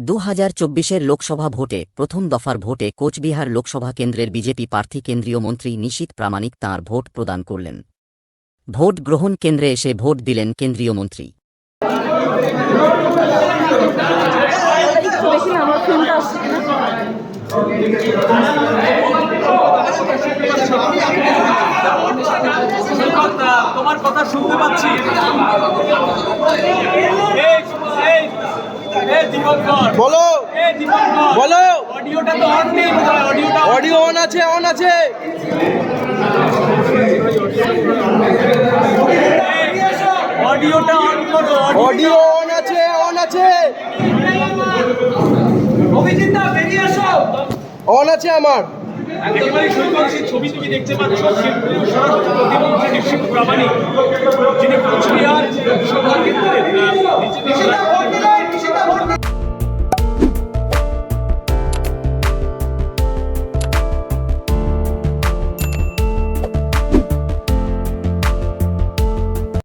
2024-এর লোকসভা ভোটে প্রথম দফার ভোটে কোচবিহার লোকসভা কেন্দ্রের বিজেপি প্রার্থী কেন্দ্রীয় মন্ত্রী নিশীথ প্রামাণিক তাঁর ভোট প্রদান করলেন। ভোট গ্রহণ কেন্দ্রে এসে ভোট দিলেন কেন্দ্রীয় মন্ত্রী। তোমার কথা শুনতে পাচ্ছি। বলো বলো। অডিওটা তো অন নেই, অডিও অন আছে, অন আছে। অডিওটা অন করো। অডিও অন আছে, অন আছে, অভিজিৎ দা বেরিয়ে এসো। অন আছে আমার। একেবারে সৈকতের ছবি তুমি দেখতে পাচ্ছ। শিবপুর সরাসরি প্রতিমন্ত্রী নিশীথ প্রামাণিক, যিনি কোচবিহার